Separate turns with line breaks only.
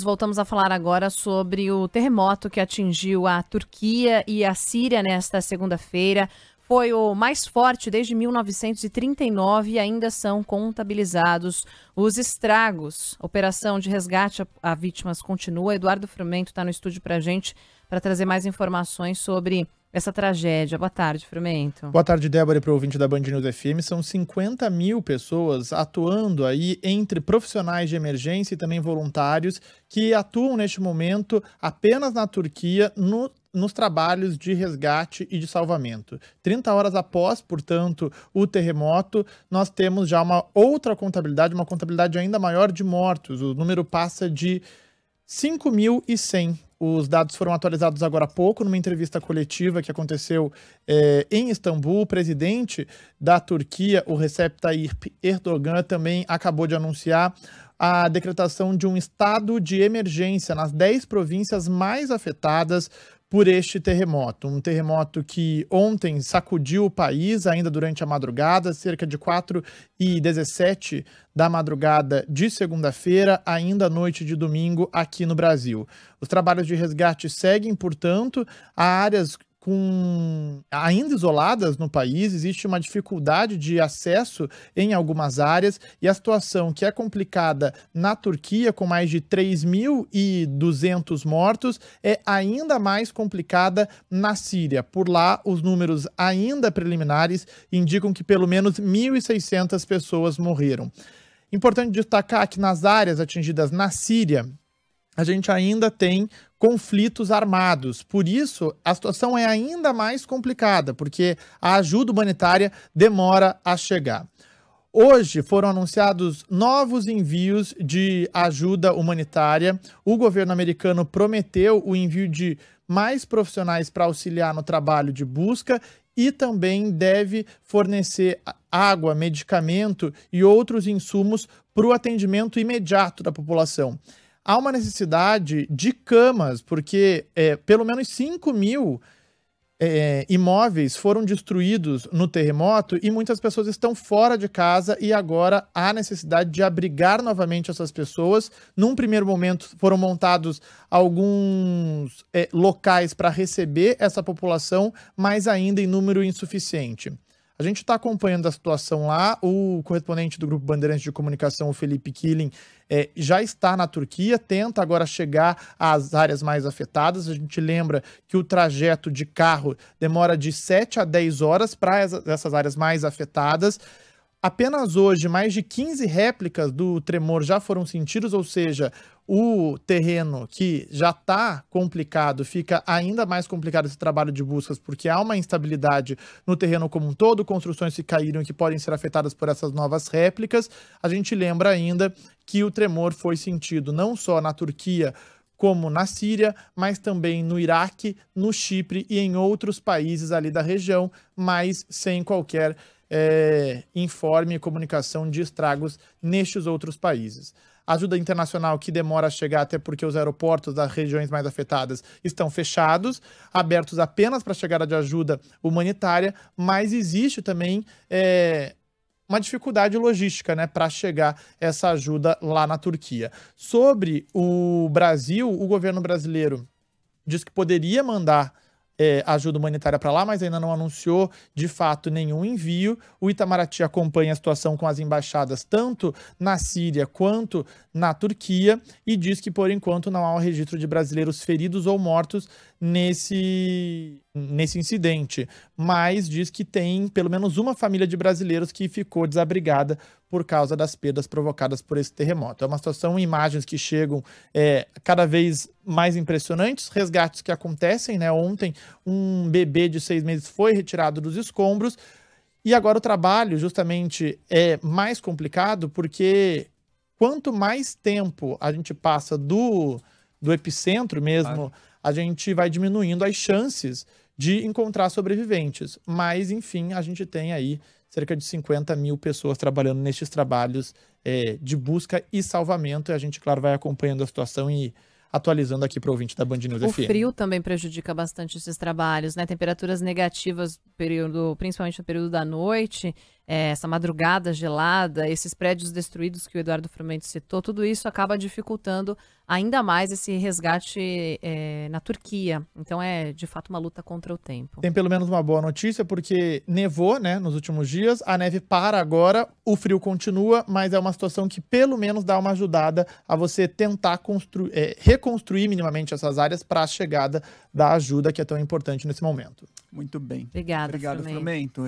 voltamos a falar agora sobre o terremoto que atingiu a Turquia e a Síria nesta segunda-feira. Foi o mais forte desde 1939 e ainda são contabilizados os estragos. A operação de resgate a vítimas continua. Eduardo Frumento está no estúdio para a gente para trazer mais informações sobre essa tragédia. Boa tarde, Frumento.
Boa tarde, Débora, e para o ouvinte da Band News FM. São 50 mil pessoas atuando aí entre profissionais de emergência e também voluntários que atuam neste momento apenas na Turquia nos trabalhos de resgate e de salvamento. 30 horas após, portanto, o terremoto, nós temos já uma outra contabilidade, uma contabilidade ainda maior de mortos. O número passa de 5.100. Os dados foram atualizados agora há pouco, numa entrevista coletiva que aconteceu em Istambul. O presidente da Turquia, o Recep Tayyip Erdogan, também acabou de anunciar a decretação de um estado de emergência nas 10 províncias mais afetadas por este terremoto. Um terremoto que ontem sacudiu o país ainda durante a madrugada, cerca de 4h17 da madrugada de segunda-feira, ainda à noite de domingo aqui no Brasil. Os trabalhos de resgate seguem, portanto, há áreas ainda isoladas no país, existe uma dificuldade de acesso em algumas áreas e a situação que é complicada na Turquia, com mais de 3.200 mortos, é ainda mais complicada na Síria. Por lá, os números ainda preliminares indicam que pelo menos 1.600 pessoas morreram. Importante destacar que nas áreas atingidas na Síria, a gente ainda tem conflitos armados. Por isso, a situação é ainda mais complicada, porque a ajuda humanitária demora a chegar. Hoje foram anunciados novos envios de ajuda humanitária. O governo americano prometeu o envio de mais profissionais para auxiliar no trabalho de busca e também deve fornecer água, medicamento e outros insumos para o atendimento imediato da população. Há uma necessidade de camas, porque pelo menos 5.000 imóveis foram destruídos no terremoto e muitas pessoas estão fora de casa e agora há necessidade de abrigar novamente essas pessoas. Num primeiro momento foram montados alguns locais para receber essa população, mas ainda em número insuficiente. A gente está acompanhando a situação lá. O correspondente do Grupo Bandeirantes de Comunicação, o Felipe Killing, já está na Turquia, tenta agora chegar às áreas mais afetadas. A gente lembra que o trajeto de carro demora de 7 a 10 horas para essas áreas mais afetadas. Apenas hoje, mais de 15 réplicas do tremor já foram sentidas, ou seja, o terreno que já está complicado, fica ainda mais complicado esse trabalho de buscas, porque há uma instabilidade no terreno como um todo, construções que caíram e que podem ser afetadas por essas novas réplicas. A gente lembra ainda que o tremor foi sentido não só na Turquia, como na Síria, mas também no Iraque, no Chipre e em outros países ali da região, mas sem qualquer informe e comunicação de estragos nestes outros países. Ajuda internacional que demora a chegar, até porque os aeroportos das regiões mais afetadas estão fechados, abertos apenas para a chegada de ajuda humanitária, mas existe também uma dificuldade logística, né, para chegar essa ajuda lá na Turquia. Sobre o Brasil, o governo brasileiro diz que poderia mandar ajuda humanitária para lá, mas ainda não anunciou de fato nenhum envio. O Itamaraty acompanha a situação com as embaixadas tanto na Síria quanto na Turquia e diz que por enquanto não há um registro de brasileiros feridos ou mortos nesse incidente, mas diz que tem pelo menos uma família de brasileiros que ficou desabrigada por causa das perdas provocadas por esse terremoto. É uma situação, imagens que chegam cada vez mais impressionantes, resgates que acontecem, né? Ontem um bebê de 6 meses foi retirado dos escombros e agora o trabalho justamente é mais complicado porque quanto mais tempo a gente passa do epicentro mesmo, a gente vai diminuindo as chances de encontrar sobreviventes. Mas, enfim, a gente tem aí cerca de 50 mil pessoas trabalhando nestes trabalhos de busca e salvamento. E a gente, claro, vai acompanhando a situação e atualizando aqui para o ouvinte da Band News FM.
O frio também prejudica bastante esses trabalhos, né? Temperaturas negativas, principalmente no período da noite, essa madrugada gelada, esses prédios destruídos que o Eduardo Frumento citou, tudo isso acaba dificultando ainda mais esse resgate na Turquia. Então é, de fato, uma luta contra o tempo.
Tem pelo menos uma boa notícia, porque nevou, né, nos últimos dias, a neve para agora, o frio continua, mas é uma situação que pelo menos dá uma ajudada a você tentar reconstruir minimamente essas áreas para a chegada da ajuda que é tão importante nesse momento.
Muito bem.
Obrigado,
Frumento.